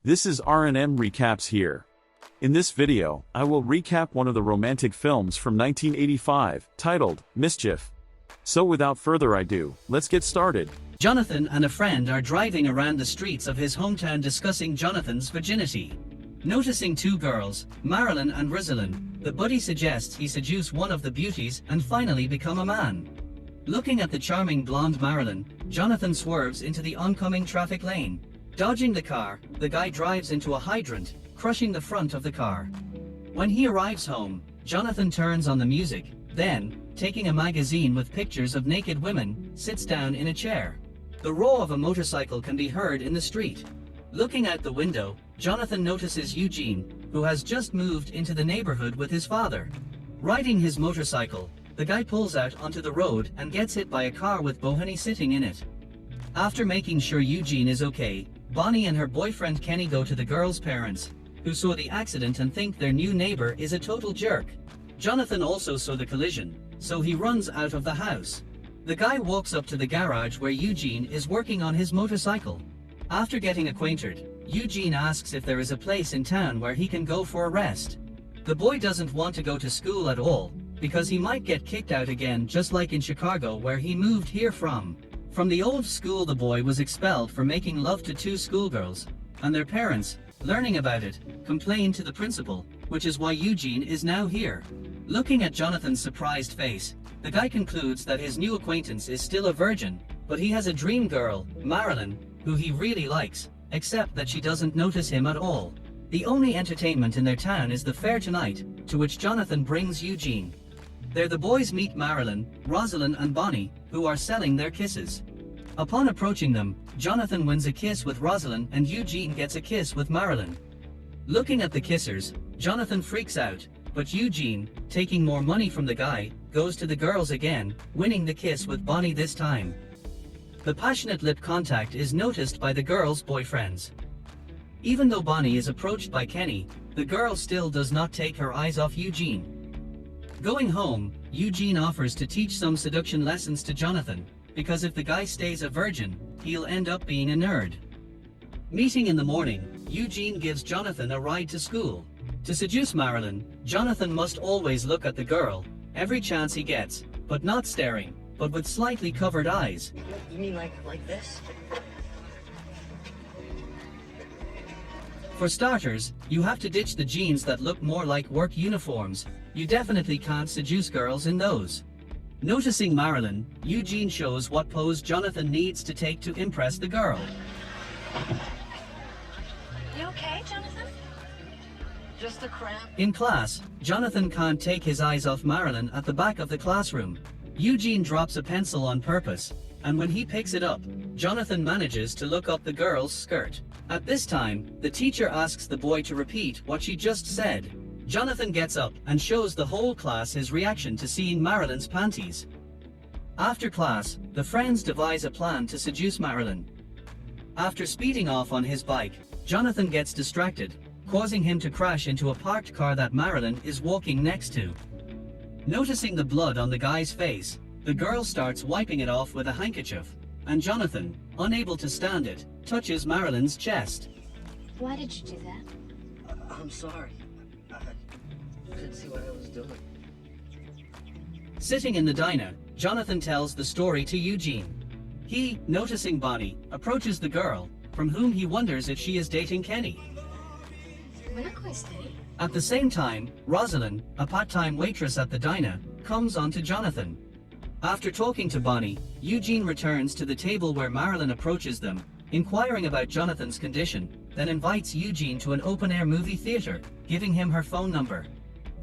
This is R&M Recaps here. In this video, I will recap one of the romantic films from 1985, titled Mischief. So without further ado, let's get started. Jonathan and a friend are driving around the streets of his hometown discussing Jonathan's virginity. Noticing two girls, Marilyn and Rosalind, the buddy suggests he seduce one of the beauties and finally become a man. Looking at the charming blonde Marilyn, Jonathan swerves into the oncoming traffic lane. Dodging the car, the guy drives into a hydrant, crushing the front of the car. When he arrives home, Jonathan turns on the music, then, taking a magazine with pictures of naked women, sits down in a chair. The roar of a motorcycle can be heard in the street. Looking out the window, Jonathan notices Eugene, who has just moved into the neighborhood with his father. Riding his motorcycle, the guy pulls out onto the road and gets hit by a car with Bohoney sitting in it. After making sure Eugene is okay, Bonnie and her boyfriend Kenny go to the girl's parents, who saw the accident and think their new neighbor is a total jerk. Jonathan also saw the collision, so he runs out of the house. The guy walks up to the garage where Eugene is working on his motorcycle. After getting acquainted, Eugene asks if there is a place in town where he can go for a rest. The boy doesn't want to go to school at all, because he might get kicked out again, just like in Chicago where he moved here from. From the old school, the boy was expelled for making love to two schoolgirls, and their parents, learning about it, complained to the principal, which is why Eugene is now here. Looking at Jonathan's surprised face, the guy concludes that his new acquaintance is still a virgin, but he has a dream girl, Marilyn, who he really likes, except that she doesn't notice him at all. The only entertainment in their town is the fair tonight, to which Jonathan brings Eugene. There the boys meet Marilyn, Rosalind and Bonnie, who are selling their kisses. Upon approaching them, Jonathan wins a kiss with Rosalind and Eugene gets a kiss with Marilyn. Looking at the kissers, Jonathan freaks out, but Eugene, taking more money from the guy, goes to the girls again, winning the kiss with Bonnie this time. The passionate lip contact is noticed by the girls' boyfriends. Even though Bonnie is approached by Kenny, the girl still does not take her eyes off Eugene. Going home, Eugene offers to teach some seduction lessons to Jonathan, because if the guy stays a virgin, he'll end up being a nerd. Meeting in the morning, Eugene gives Jonathan a ride to school. To seduce Marilyn, Jonathan must always look at the girl, every chance he gets, but not staring, but with slightly covered eyes. You mean like this? For starters, you have to ditch the jeans that look more like work uniforms. You definitely can't seduce girls in those. Noticing Marilyn, Eugene shows what pose Jonathan needs to take to impress the girl. You okay, Jonathan? Just a cramp. In class, Jonathan can't take his eyes off Marilyn at the back of the classroom. Eugene drops a pencil on purpose, and when he picks it up, Jonathan manages to look up the girl's skirt. At this time, the teacher asks the boy to repeat what she just said. Jonathan gets up and shows the whole class his reaction to seeing Marilyn's panties. After class, the friends devise a plan to seduce Marilyn. After speeding off on his bike, Jonathan gets distracted, causing him to crash into a parked car that Marilyn is walking next to. Noticing the blood on the guy's face, the girl starts wiping it off with a handkerchief, and Jonathan, unable to stand it, touches Marilyn's chest. Why did you do that? I'm sorry. I couldn't see what I was doing. Sitting in the diner, Jonathan tells the story to Eugene. He, noticing Bonnie, approaches the girl, from whom he wonders if she is dating Kenny. We're not quite steady. At the same time, Rosalind, a part-time waitress at the diner, comes on to Jonathan. After talking to Bonnie, Eugene returns to the table where Marilyn approaches them, inquiring about Jonathan's condition, then invites Eugene to an open-air movie theater, giving him her phone number.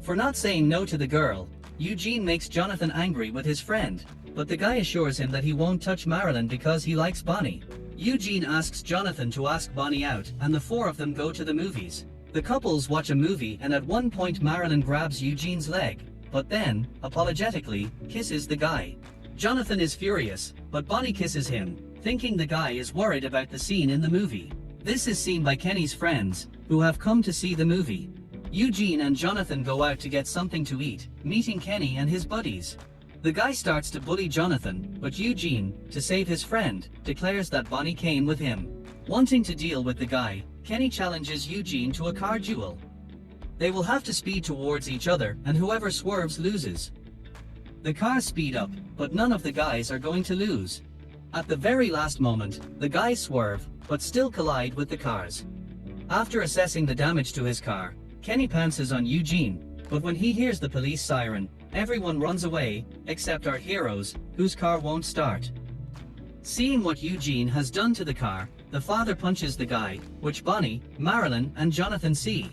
For not saying no to the girl, Eugene makes Jonathan angry with his friend, but the guy assures him that he won't touch Marilyn because he likes Bonnie. Eugene asks Jonathan to ask Bonnie out, and the four of them go to the movies. The couples watch a movie, and at one point Marilyn grabs Eugene's leg, but then, apologetically, kisses the guy. Jonathan is furious, but Bonnie kisses him, thinking the guy is worried about the scene in the movie. This is seen by Kenny's friends, who have come to see the movie. Eugene and Jonathan go out to get something to eat, meeting Kenny and his buddies. The guy starts to bully Jonathan, but Eugene, to save his friend, declares that Bonnie came with him. Wanting to deal with the guy, Kenny challenges Eugene to a car duel. They will have to speed towards each other, and whoever swerves loses. The cars speed up, but none of the guys are going to lose. At the very last moment, the guys swerve, but still collide with the cars. After assessing the damage to his car, Kenny pounces on Eugene, but when he hears the police siren, everyone runs away, except our heroes, whose car won't start. Seeing what Eugene has done to the car, the father punches the guy, which Bonnie, Marilyn, and Jonathan see.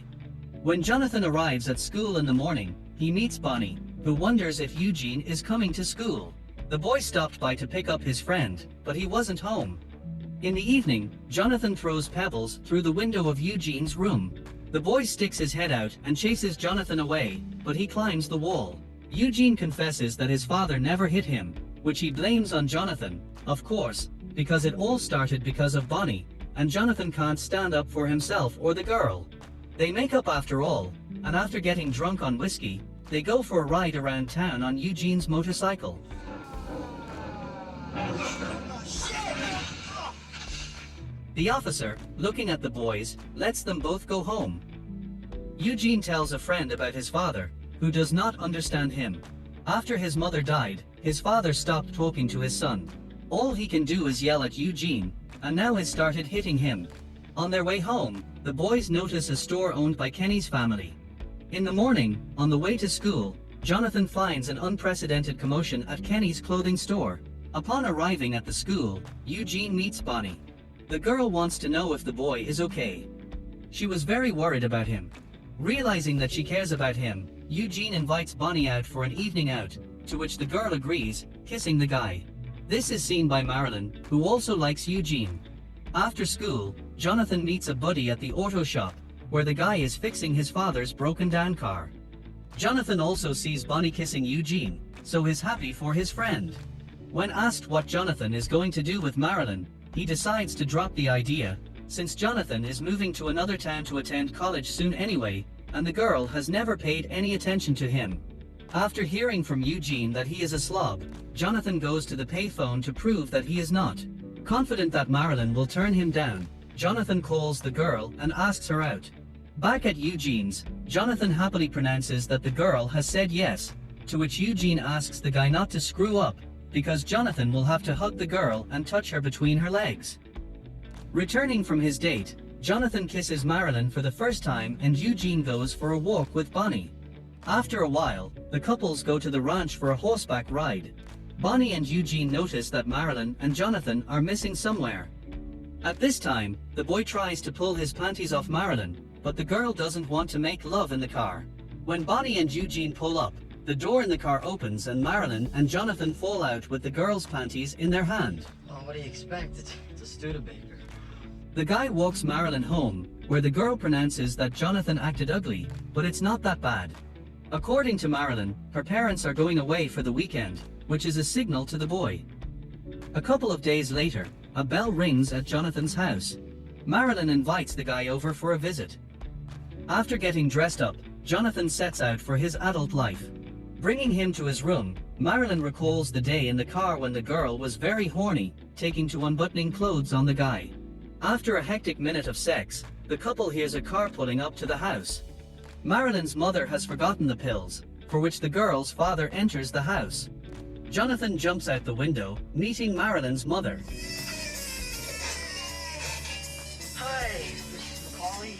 When Jonathan arrives at school in the morning, he meets Bonnie, who wonders if Eugene is coming to school. The boy stopped by to pick up his friend, but he wasn't home. In the evening, Jonathan throws pebbles through the window of Eugene's room. The boy sticks his head out and chases Jonathan away, but he climbs the wall. Eugene confesses that his father never hit him, which he blames on Jonathan, of course, because it all started because of Bonnie, and Jonathan can't stand up for himself or the girl. They make up after all, and after getting drunk on whiskey, they go for a ride around town on Eugene's motorcycle. The officer, looking at the boys, lets them both go home. Eugene tells a friend about his father, who does not understand him. After his mother died, his father stopped talking to his son. All he can do is yell at Eugene, and now has started hitting him. On their way home, the boys notice a store owned by Kenny's family. In the morning, on the way to school, Jonathan finds an unprecedented commotion at Kenny's clothing store. Upon arriving at the school, Eugene meets Bonnie. The girl wants to know if the boy is okay. She was very worried about him. Realizing that she cares about him, Eugene invites Bonnie out for an evening out, to which the girl agrees, kissing the guy. This is seen by Marilyn, who also likes Eugene. After school, Jonathan meets a buddy at the auto shop, where the guy is fixing his father's broken down car. Jonathan also sees Bonnie kissing Eugene, so is happy for his friend. When asked what Jonathan is going to do with Marilyn, he decides to drop the idea, since Jonathan is moving to another town to attend college soon anyway, and the girl has never paid any attention to him. After hearing from Eugene that he is a slob, Jonathan goes to the payphone to prove that he is not. Confident that Marilyn will turn him down, Jonathan calls the girl and asks her out. Back at Eugene's, Jonathan happily pronounces that the girl has said yes, to which Eugene asks the guy not to screw up, because Jonathan will have to hug the girl and touch her between her legs. Returning from his date, Jonathan kisses Marilyn for the first time and Eugene goes for a walk with Bonnie. After a while, the couples go to the ranch for a horseback ride. Bonnie and Eugene notice that Marilyn and Jonathan are missing somewhere. At this time, the boy tries to pull his panties off Marilyn, but the girl doesn't want to make love in the car. When Bonnie and Eugene pull up, the door in the car opens and Marilyn and Jonathan fall out with the girl's panties in their hand. Oh, what do you expect? It's a Studebaker. The guy walks Marilyn home, where the girl pronounces that Jonathan acted ugly, but it's not that bad. According to Marilyn, her parents are going away for the weekend, which is a signal to the boy. A couple of days later, a bell rings at Jonathan's house. Marilyn invites the guy over for a visit. After getting dressed up, Jonathan sets out for his adult life. Bringing him to his room, Marilyn recalls the day in the car when the girl was very horny, taking to unbuttoning clothes on the guy. After a hectic minute of sex, the couple hears a car pulling up to the house. Marilyn's mother has forgotten the pills, for which the girl's father enters the house. Jonathan jumps out the window, meeting Marilyn's mother. Hi, Mrs. McCauley.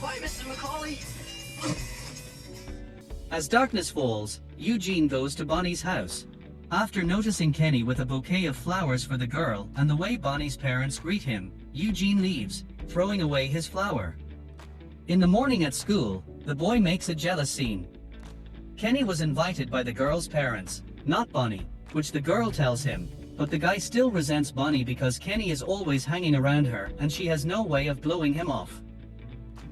Hi, Mr. McCauley. As darkness falls, Eugene goes to Bonnie's house. After noticing Kenny with a bouquet of flowers for the girl and the way Bonnie's parents greet him, Eugene leaves, throwing away his flower. In the morning at school, the boy makes a jealous scene. Kenny was invited by the girl's parents, not Bonnie, which the girl tells him, but the guy still resents Bonnie because Kenny is always hanging around her and she has no way of blowing him off.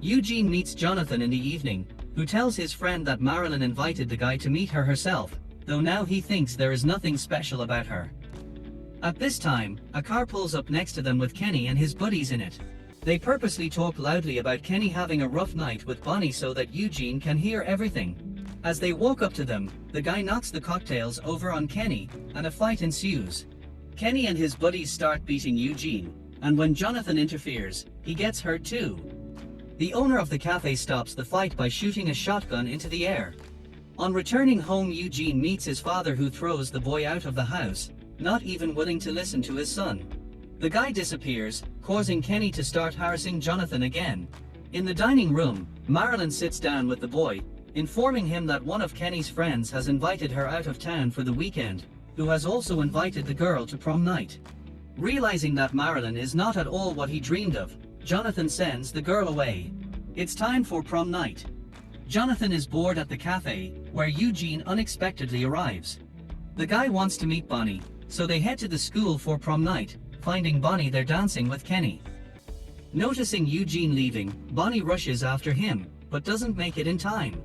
Eugene meets Jonathan in the evening, who tells his friend that Marilyn invited the guy to meet her herself, though now he thinks there is nothing special about her. At this time, a car pulls up next to them with Kenny and his buddies in it. They purposely talk loudly about Kenny having a rough night with Bonnie so that Eugene can hear everything. As they walk up to them, the guy knocks the cocktails over on Kenny, and a fight ensues. Kenny and his buddies start beating Eugene, and when Jonathan interferes, he gets hurt too. The owner of the cafe stops the fight by shooting a shotgun into the air. On returning home, Eugene meets his father, who throws the boy out of the house, not even willing to listen to his son. The guy disappears, causing Kenny to start harassing Jonathan again. In the dining room, Marilyn sits down with the boy, informing him that one of Kenny's friends has invited her out of town for the weekend, who has also invited the girl to prom night. Realizing that Marilyn is not at all what he dreamed of, Jonathan sends the girl away. It's time for prom night. Jonathan is bored at the cafe, where Eugene unexpectedly arrives. The guy wants to meet Bonnie, so they head to the school for prom night, finding Bonnie there dancing with Kenny. Noticing Eugene leaving, Bonnie rushes after him, but doesn't make it in time.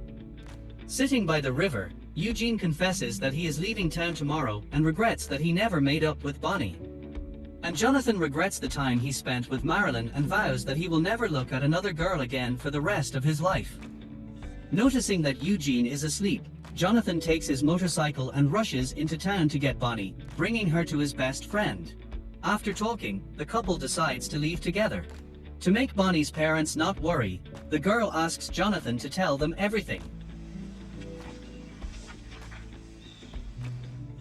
Sitting by the river, Eugene confesses that he is leaving town tomorrow and regrets that he never made up with Bonnie. And Jonathan regrets the time he spent with Marilyn and vows that he will never look at another girl again for the rest of his life. Noticing that Eugene is asleep, Jonathan takes his motorcycle and rushes into town to get Bonnie, bringing her to his best friend. After talking, the couple decides to leave together. To make Bonnie's parents not worry, the girl asks Jonathan to tell them everything.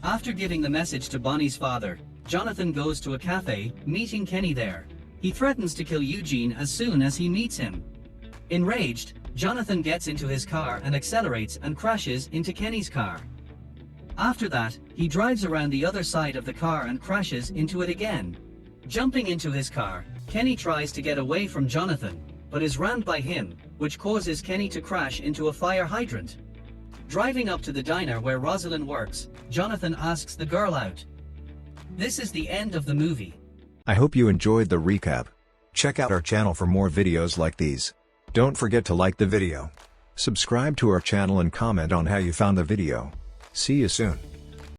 After giving the message to Bonnie's father, Jonathan goes to a cafe, meeting Kenny there. He threatens to kill Eugene as soon as he meets him. Enraged, Jonathan gets into his car and accelerates and crashes into Kenny's car. After that, he drives around the other side of the car and crashes into it again. Jumping into his car, Kenny tries to get away from Jonathan, but is rammed by him, which causes Kenny to crash into a fire hydrant. Driving up to the diner where Rosalind works, Jonathan asks the girl out. This is the end of the movie. I hope you enjoyed the recap. Check out our channel for more videos like these. Don't forget to like the video. Subscribe to our channel and comment on how you found the video. See you soon.